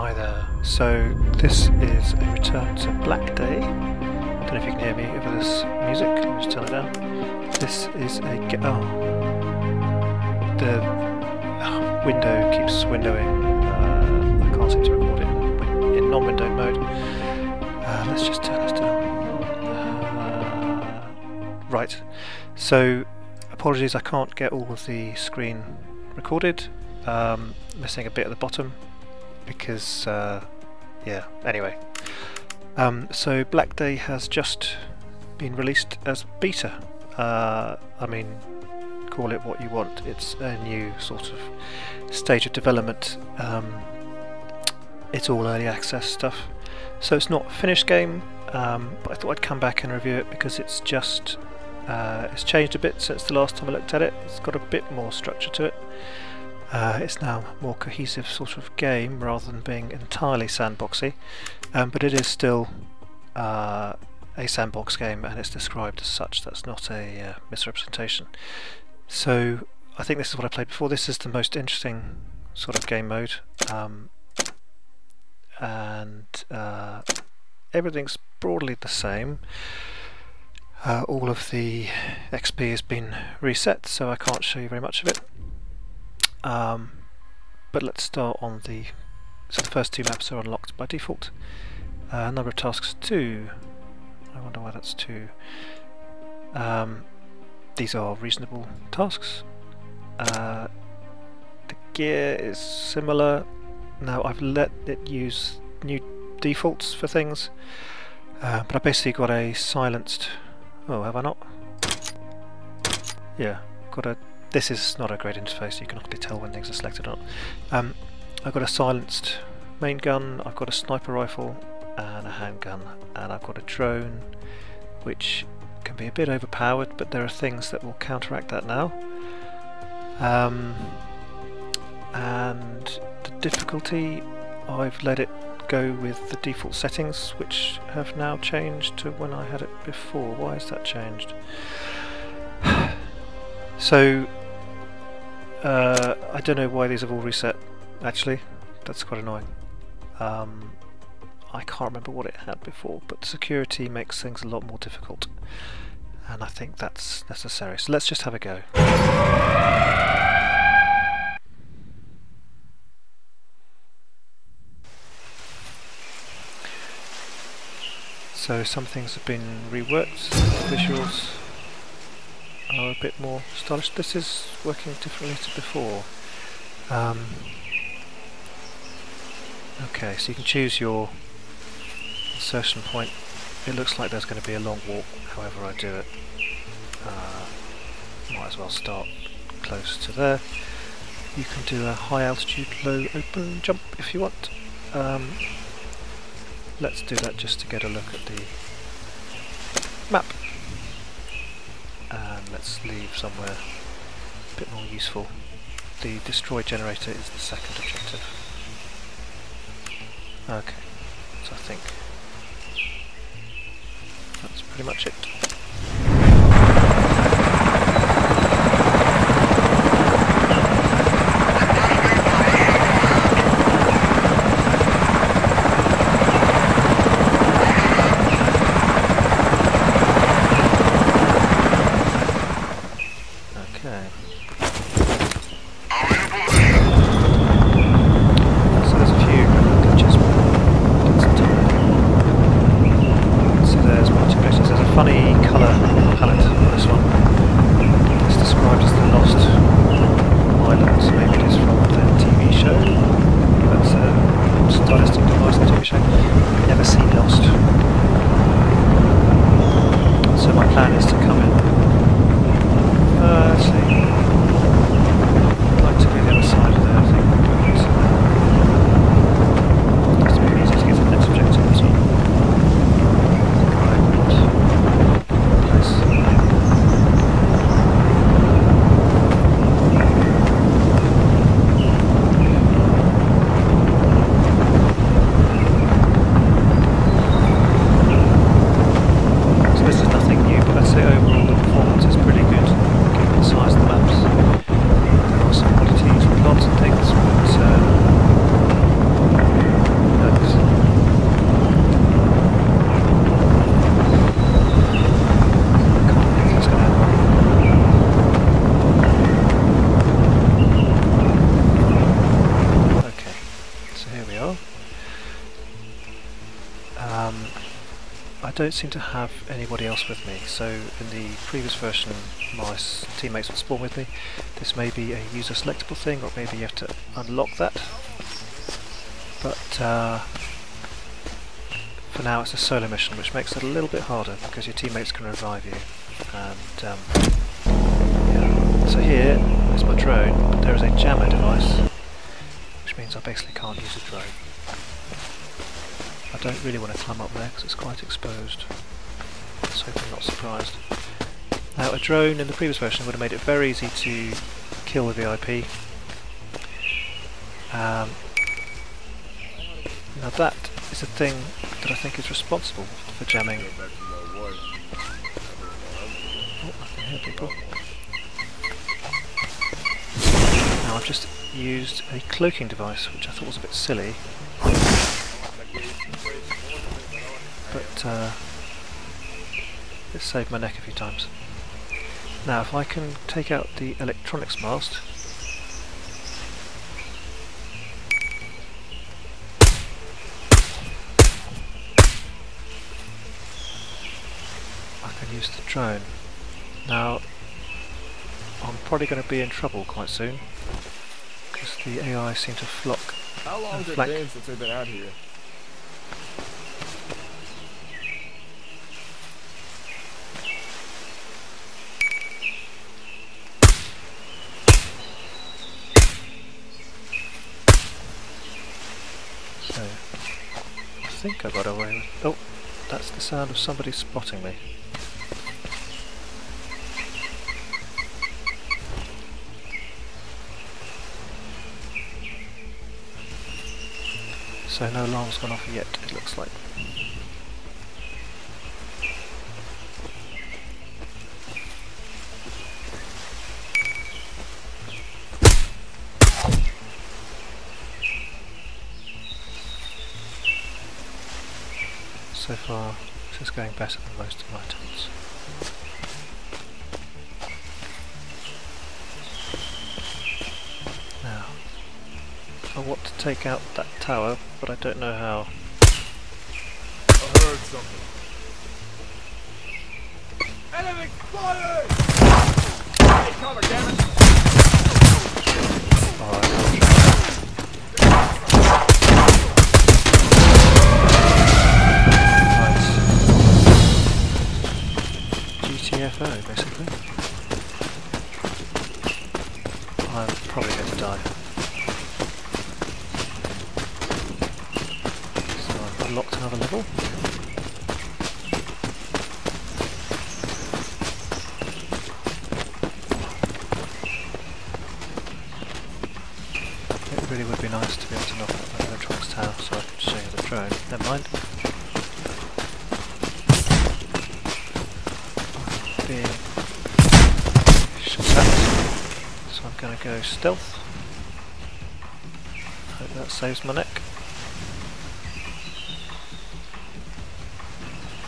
Hi there. So this is a return to Black Day. I don't know if you can hear me over this music. Let me just turn it down. This is a the window keeps windowing. I can't seem to record it in non-window mode. Let's just turn this down. Right. So apologies, I can't get all of the screen recorded. Missing a bit at the bottom. Because, yeah, anyway. So Black Day has just been released as beta. I mean, call it what you want. It's a new sort of stage of development. It's all early access stuff. So it's not a finished game, but I thought I'd come back and review it because it's just, it's changed a bit since the last time I looked at it. It's got a bit more structure to it. It's now a more cohesive sort of game rather than being entirely sandboxy, but it is still a sandbox game and it's described as such. That's not a misrepresentation. So I think this is what I played before. This is the most interesting sort of game mode, and everything's broadly the same. All of the XP has been reset, so I can't show you very much of it. But let's start on the first two maps are unlocked by default. Number of tasks 2. I wonder why that's 2. These are reasonable tasks. The gear is similar. Now I've let it use new defaults for things, but I basically got a silenced. Oh, have I not? Yeah, got a. This is not a great interface, you can hardly tell when things are selected or not. I've got a silenced main gun, I've got a sniper rifle and a handgun, and I've got a drone which can be a bit overpowered, but there are things that will counteract that now. And the difficulty, I've let it go with the default settings, which have now changed to when I had it before. Why has that changed? So I don't know why these have all reset, actually. That's quite annoying. I can't remember what it had before, but security makes things a lot more difficult, and I think that's necessary. So let's just have a go. So some things have been reworked, the visuals are a bit more stylish. This is working differently to before. Okay, so you can choose your insertion point. It looks like there's going to be a long walk, however I do it. Might as well start close to there. You can do a high altitude, low open jump if you want. Let's do that just to get a look at the map. And let's leave somewhere a bit more useful. The destroy generator is the second objective. Okay, so I think that's pretty much it. Funny colour palette on this one. It's described as the Lost Islands. Maybe it is from the TV show. That's a stylistic device, the TV show. I've never seen Lost. So my plan is to come in. Let's see. I'd like to be the other side. I don't seem to have anybody else with me, so in the previous version my teammates would spawn with me. This may be a user selectable thing, or maybe you have to unlock that, but for now it's a solo mission, which makes it a little bit harder because your teammates can revive you. And yeah. So here is my drone, but there is a jammer device, which means I basically can't use a drone. I don't really want to climb up there because it's quite exposed. Let's hope I'm not surprised. Now, a drone in the previous version would have made it very easy to kill the VIP. Now that is a thing that I think is responsible for jamming. Oh, I can hear people. Now I've just used a cloaking device, which I thought was a bit silly. But it saved my neck a few times. Now if I can take out the electronics mast, I can use the drone. Now I'm probably going to be in trouble quite soon because the AI seem to flock. How long has it been since we've been out here? So, I think I got away with... Oh, that's the sound of somebody spotting me. So no alarm's gone off yet, it looks like. So far, this is going better than most of my attempts. Now, I want to take out that tower, but I don't know how. I heard something. Enemy spotted! Hey, cover, damn it! GTFO, basically. I'm probably going to die. So I've unlocked another level. It really would be nice to be able to knock out that electronics tower so I could show you the drone. Never mind. Being shot at, so I'm going to go stealth. Hope that saves my neck.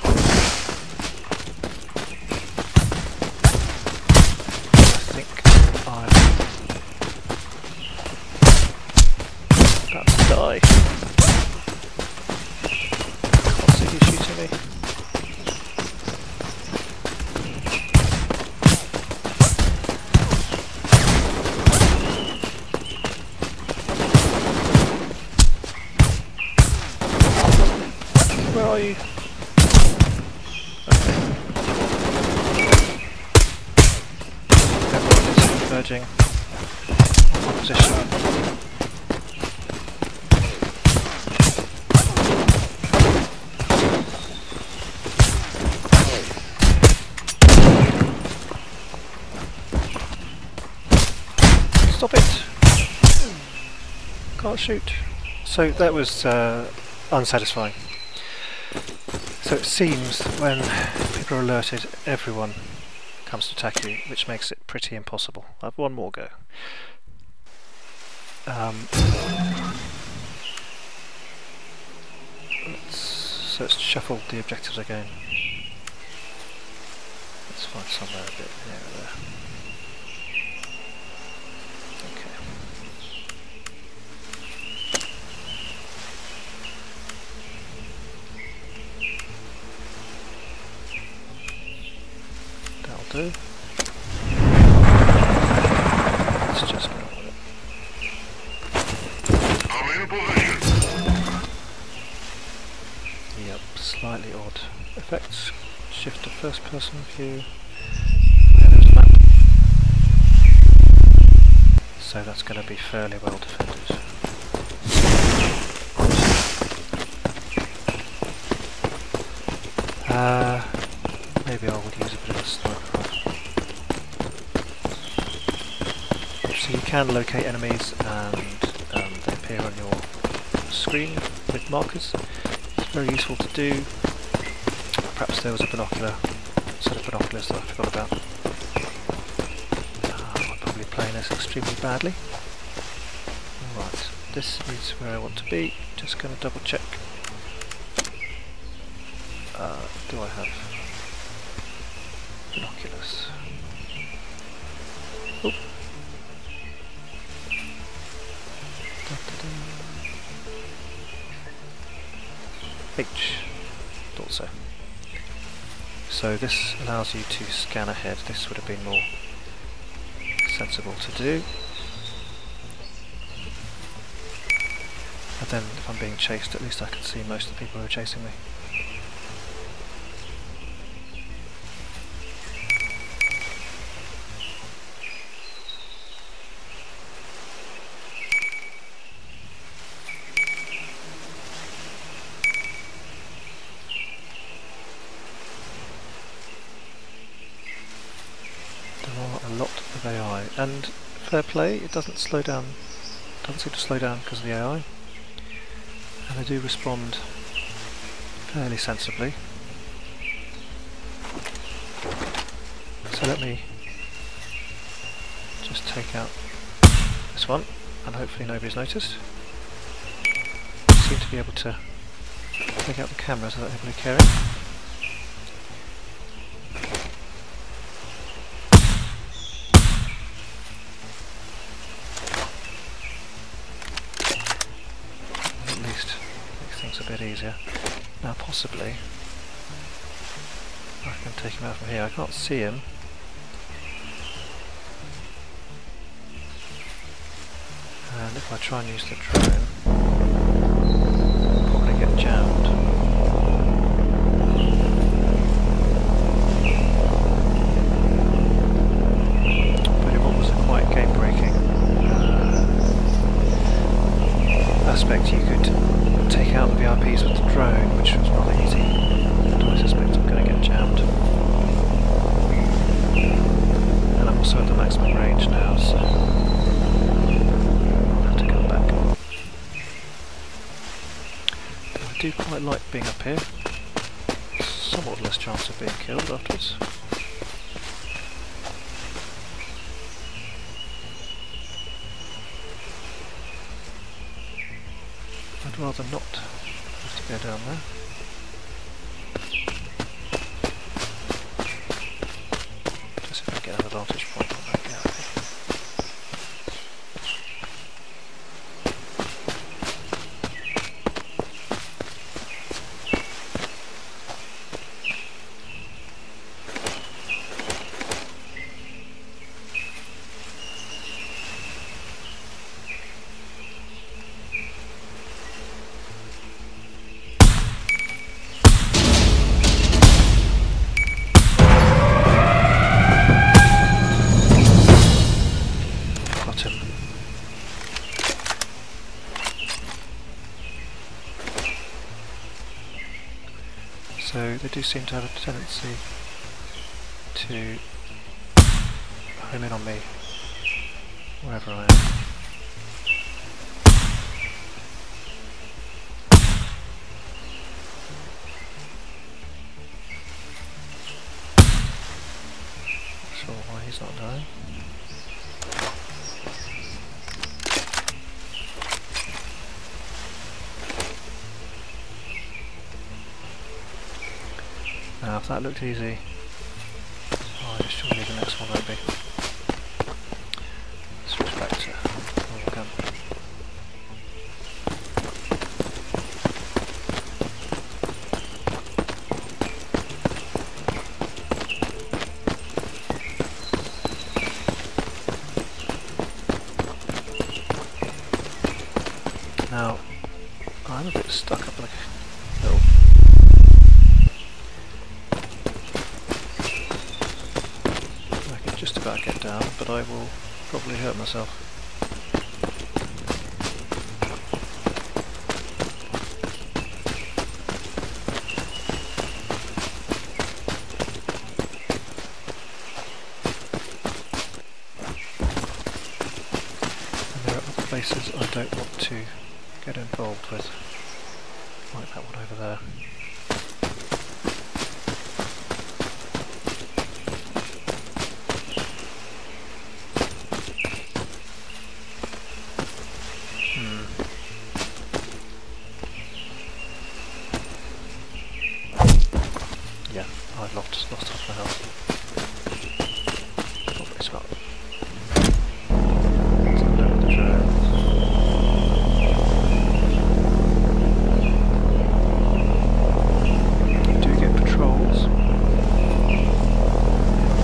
I think I'm about to die. Can't see who's shooting me. Where are you? Okay. Everyone is converging on position. Stop it! Can't shoot. So that was unsatisfying. So it seems that when people are alerted, everyone comes to attack you, which makes it pretty impossible. I'll have one more go. Let's shuffle the objectives again. Let's find somewhere a bit nearer there. first person view. Yeah, there's a map. So that's going to be fairly well defended. Maybe I would use a bit of a sniper rifle. So you can locate enemies and they appear on your screen with markers. It's very useful to do. Perhaps there was a binocular, set of binoculars that I forgot about. I'm probably playing this extremely badly. Alright, this is where I want to be. Just going to double check. Do I have binoculars? Oop. H. Thought so. So this allows you to scan ahead. This would have been more sensible to do. And then if I'm being chased, at least I can see most of the people who are chasing me. A lot of AI, and fair play, it doesn't slow down, doesn't seem to slow down because of the AI, and they do respond fairly sensibly. So let me just take out this one, and hopefully nobody's noticed. I seem to be able to take out the cameras without anybody caring. A bit easier. Now possibly I can take him out from here. I can't see him. And if I try and use the drone, I'll probably get jammed. But it was a quite game-breaking aspect. You could take out the VIPs with the drone, which was rather easy, and I suspect I'm going to get jammed. And I'm also at the maximum range now, so I'll have to come back. I do quite like being up here. Somewhat less chance of being killed afterwards. I'd rather not have to go down there. Just if I get an advantage point on that guy. So they do seem to have a tendency to home in on me wherever I am. Not sure why he's not dying. Now if that looked easy, surely the next one won't be. Switch back to normal gun. Now, I'm a bit stuck up like a little get down, but I will probably hurt myself. And there are other places I don't want to get involved with, like that one over there. Yeah, I've lost half my health. Not very smart. Let's have a look at the drones. You do get patrols.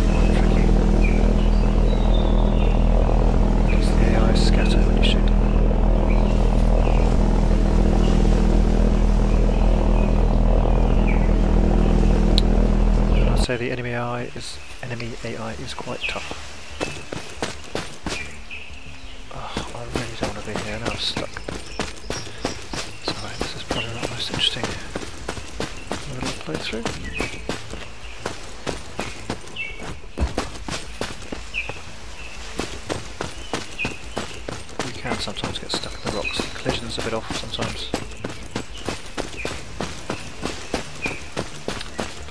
Quite tricky. Because the AI scatter when you shoot them. So the enemy AI is quite tough. Oh, I really don't want to be here, now I'm stuck. Sorry, this is probably not the most interesting little playthrough. You can sometimes get stuck in the rocks, the collision's a bit off sometimes.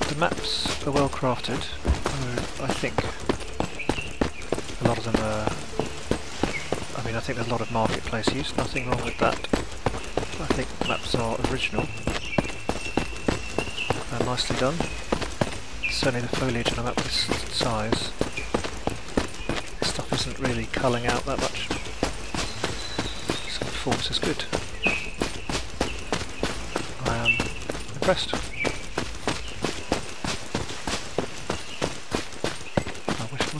The maps are well crafted. I think a lot of them are, I mean, I think there's a lot of marketplace use, nothing wrong with that. I think the maps are original and nicely done. Certainly the foliage on a map this size, stuff isn't really culling out that much. So the performance is good. I am impressed.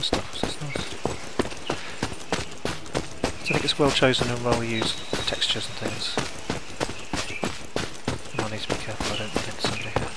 Stuff, so it's nice. So I think it's well chosen and well used textures and things. And I need to be careful I don't run into somebody here.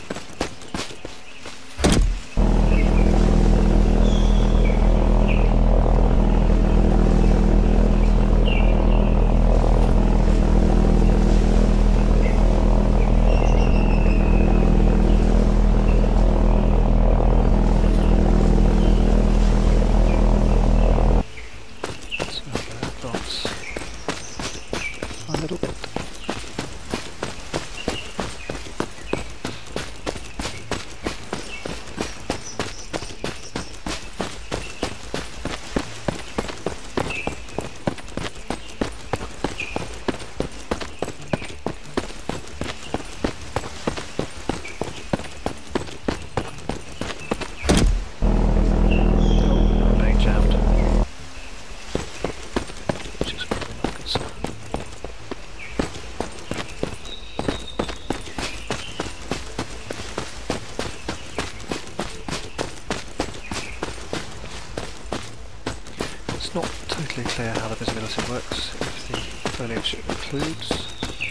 It's not totally clear how the visibility works, if the foliage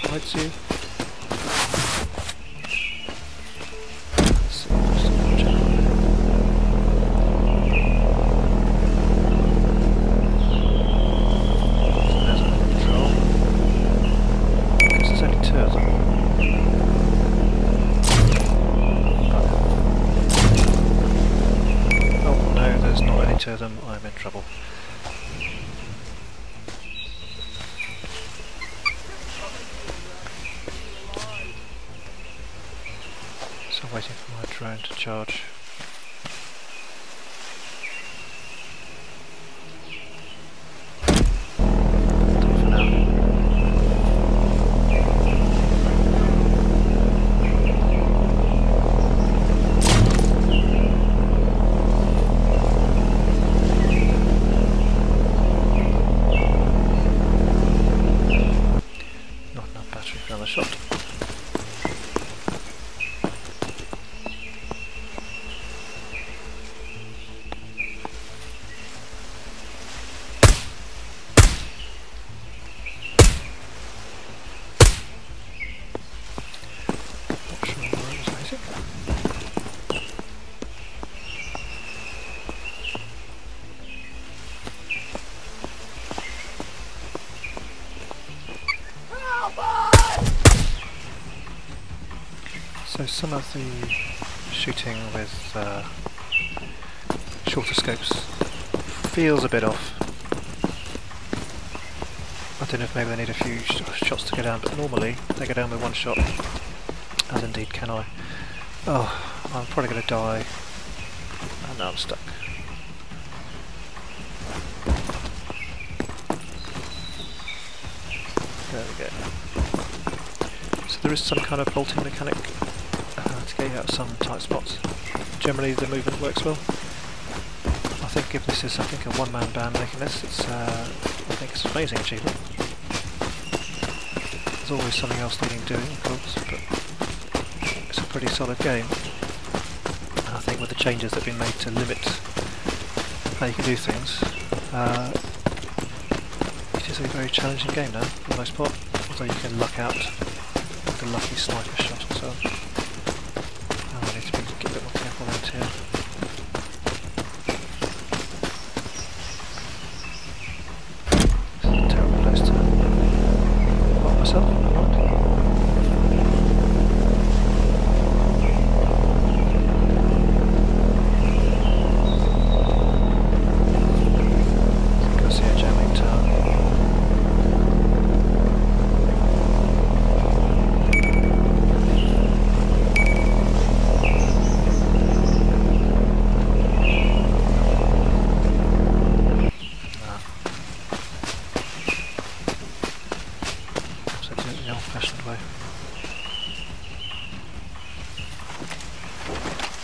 hides you. Let's see, just check. So there's a control. Because there's only two of them. Oh no, there's not any two of them, I'm in trouble. So I'm waiting for my drone to charge. Done for now. Not enough battery for another shot. some of the shooting with shorter scopes feels a bit off. I don't know if maybe they need a few shots to go down, but normally they go down with one shot, as indeed can I. Oh, I'm probably going to die, and now I'm stuck. There we go. So there is some kind of bolting mechanic to get you out of some tight spots. Generally the movement works well. I think given this is a one-man band making this, I think it's an amazing achievement. There's always something else needing doing, of course, but it's a pretty solid game. And I think with the changes that have been made to limit how you can do things, it is a very challenging game now, for the most part, although you can luck out with a lucky sniper shot or so. Oh, I need to get a bit more careful around here. This is a terrible place to lock myself, never mind.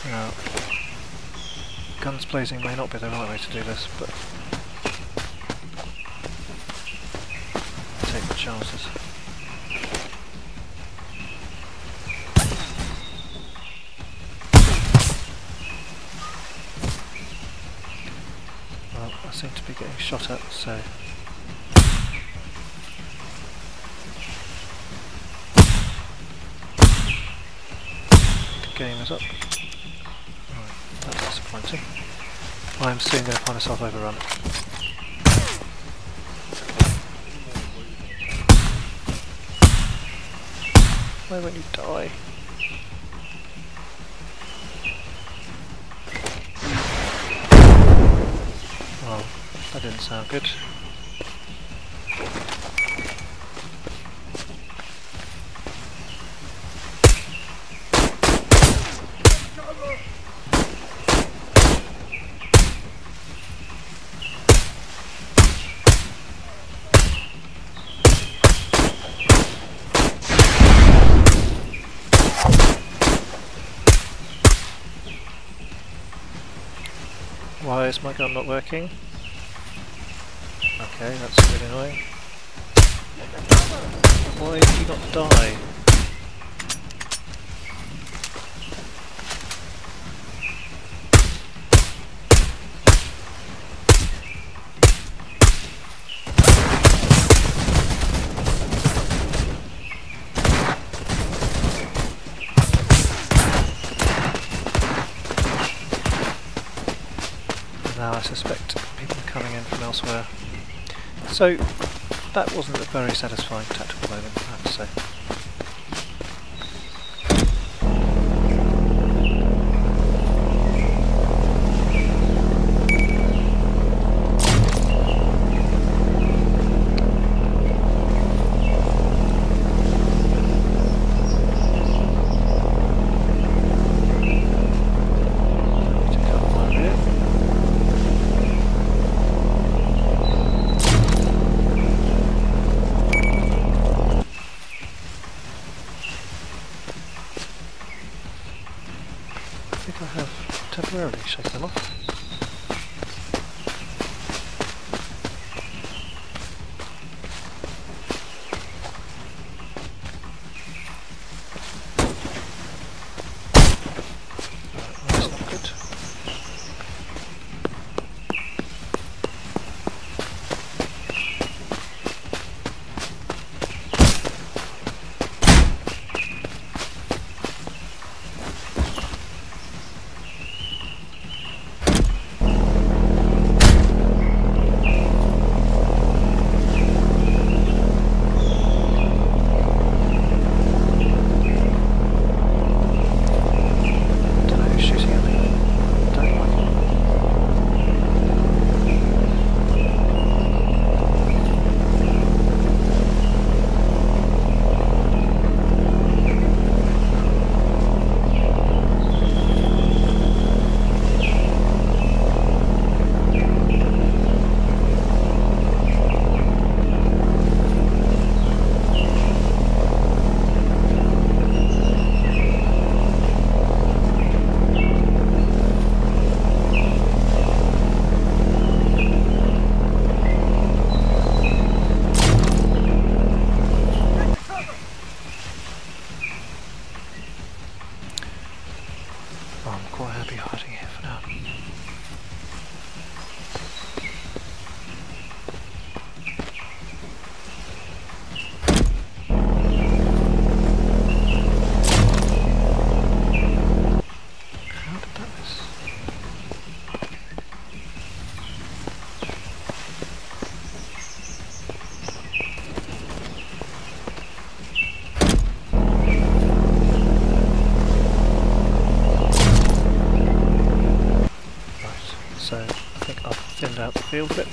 Now, guns blazing may not be the right way to do this, but take the chances. Well, I seem to be getting shot at, so the game is up. That's disappointing. I'm soon going to find myself overrun. Why won't you die? Well, that didn't sound good. Why is my gun not working? Okay, that's really annoying. Why did you not die? Now I suspect people are coming in from elsewhere. So that wasn't a very satisfying tactical moment, I have to say. I think I have temporarily shaken them off. That's not good. field a bit.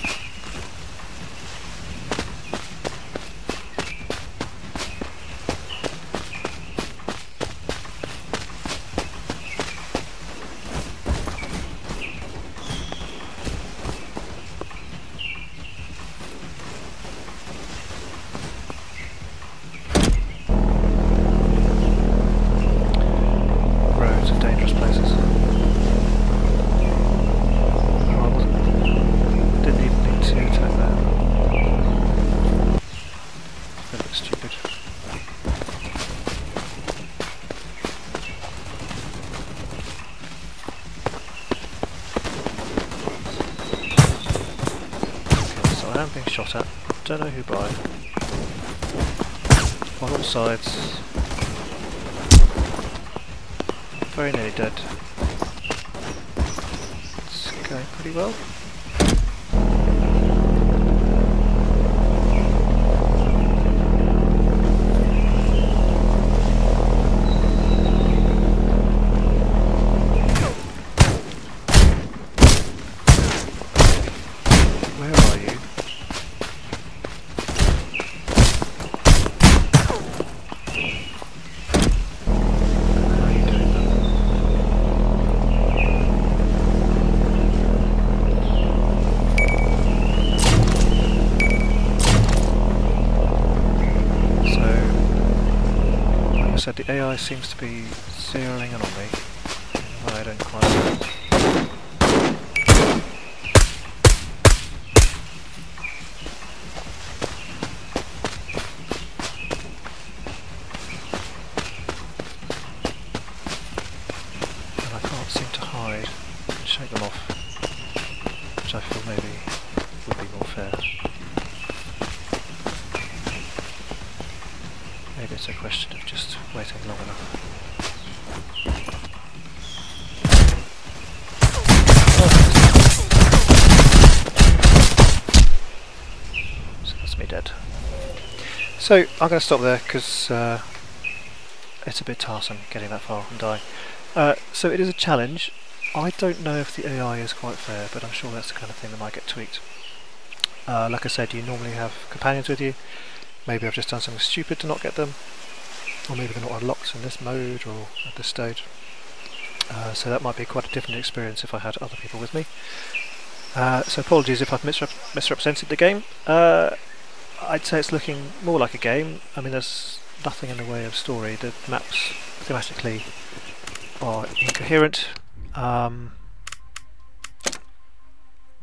Shot at. Don't know who by. On all sides. Very nearly dead. It's going pretty well. Said the AI seems to be zeroing in on me. Well, I don't quite know. And I can't seem to hide and shake them off, which I feel maybe would be more fair. Maybe it's a question of just waiting long enough. So that's me dead. So I'm going to stop there because it's a bit tiresome getting that far and dying. So it is a challenge. I don't know if the AI is quite fair, but I'm sure that's the kind of thing that might get tweaked. Like I said, you normally have companions with you. Maybe I've just done something stupid to not get them, or maybe they're not unlocked in this mode or at this stage. So that might be quite a different experience if I had other people with me. So apologies if I've misrepresented the game. I'd say it's looking more like a game. I mean, there's nothing in the way of story. The maps thematically are incoherent.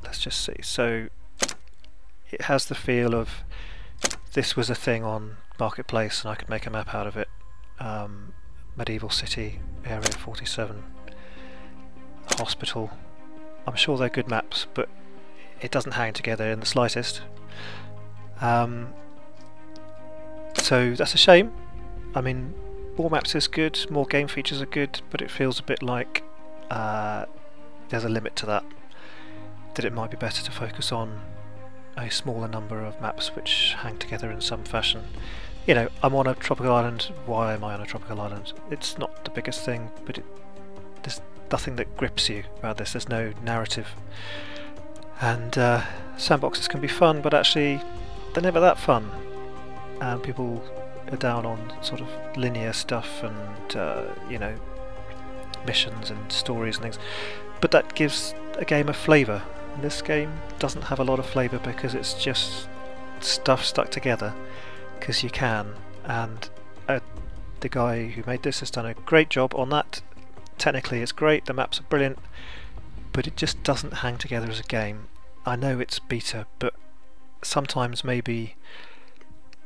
Let's just see. So it has the feel of this was a thing on Marketplace and I could make a map out of it. Medieval City, Area 47, Hospital. I'm sure they're good maps, but it doesn't hang together in the slightest. So that's a shame. I mean, more maps is good, more game features are good, but it feels a bit like there's a limit to that. That it might be better to focus on a smaller number of maps which hang together in some fashion. You know, I'm on a tropical island. Why am I on a tropical island? It's not the biggest thing, but there's nothing that grips you about this. There's no narrative. And sandboxes can be fun, but actually they're never that fun. And people are down on sort of linear stuff and you know, missions and stories and things. But that gives a game a flavour. And this game doesn't have a lot of flavour because it's just stuff stuck together because you can, and the guy who made this has done a great job on that. Technically it's great, the maps are brilliant, but it just doesn't hang together as a game. I know it's beta, but sometimes maybe,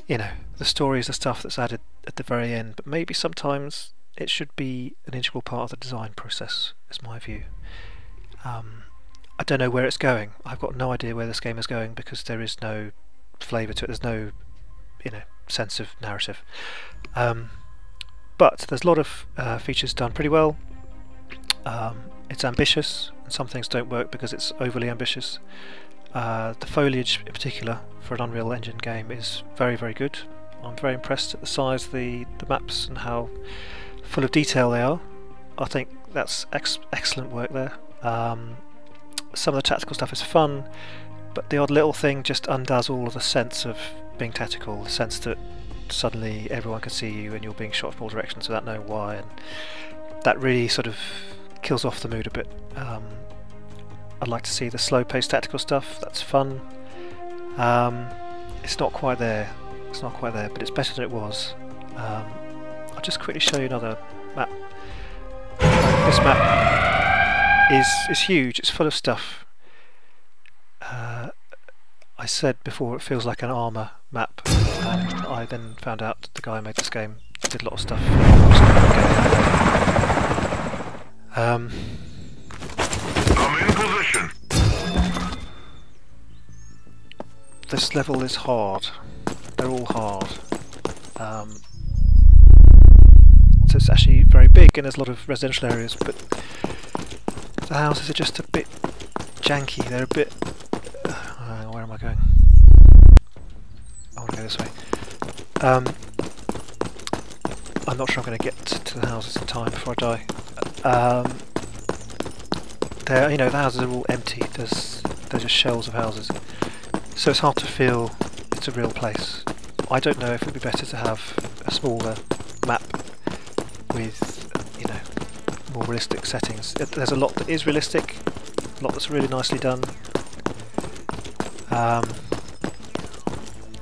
you know, the story is the stuff that's added at the very end, but maybe sometimes it should be an integral part of the design process, is my view. I don't know where it's going. I've got no idea where this game is going because there is no flavour to it. There's no, you know, sense of narrative. But there's a lot of features done pretty well. It's ambitious, and some things don't work because it's overly ambitious. The foliage, in particular, for an Unreal Engine game, is very, very good. I'm very impressed at the size of the maps and how full of detail they are. I think that's excellent work there. Some of the tactical stuff is fun, but the odd little thing just undoes all of the sense of being tactical, the sense that suddenly everyone can see you and you're being shot from all directions without knowing why, and that really sort of kills off the mood a bit. I'd like to see the slow-paced tactical stuff. That's fun. It's not quite there. It's not quite there, but it's better than it was. I'll just quickly show you another map. This map is huge. It's full of stuff. I said before it feels like an armour map, and I then found out that the guy who made this game did a lot of stuff. I'm in position. This level is hard. They're all hard. So it's actually very big and there's a lot of residential areas, but the houses are just a bit janky. They're a bit... where am I going? I want to go this way. I'm not sure I'm going to get to the houses in time before I die. The houses are all empty. They're just shells of houses, so it's hard to feel it's a real place. I don't know if it would be better to have a smaller map with, more realistic settings. There's a lot that is realistic, a lot that's really nicely done.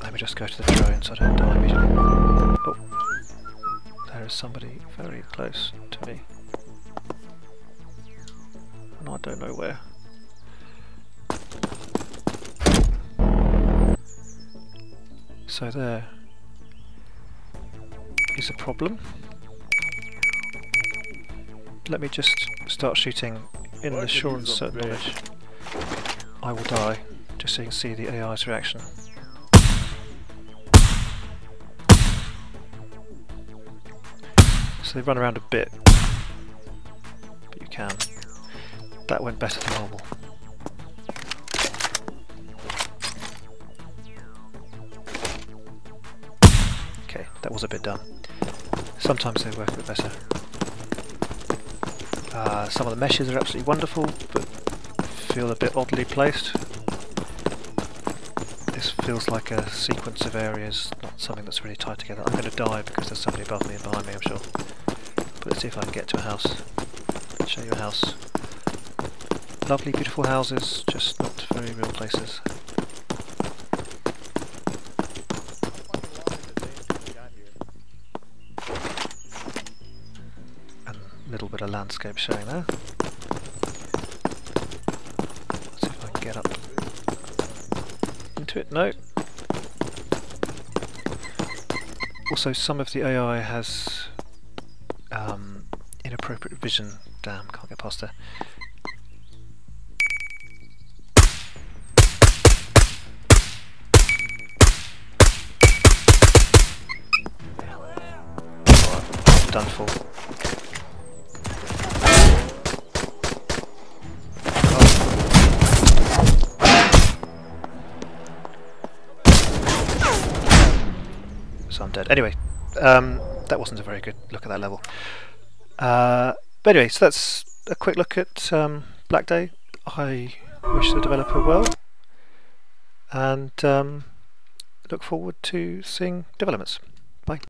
Let me just go to the drone so I don't die immediately. Oh, there is somebody very close to me. And I don't know where. So there is a problem. Let me just start shooting in the sure and certain knowledge I will die, just so you can see the AI's reaction. So they run around a bit, but you can. That went better than normal. Okay, that was a bit dumb. Sometimes they work a bit better. Some of the meshes are absolutely wonderful, but feel a bit oddly placed. This feels like a sequence of areas, not something that's really tied together. I'm going to die because there's somebody above me and behind me, I'm sure. But let's see if I can get to a house. Show you a house. Lovely, beautiful houses, just not very real places. And a little bit of landscape showing there. Let's see if I can get up into it. No. Also, some of the AI has inappropriate vision. Damn, can't get past there. Done for. So I'm dead. Anyway, that wasn't a very good look at that level. But anyway, so that's a quick look at Black Day. I wish the developer well, and look forward to seeing developments. Bye.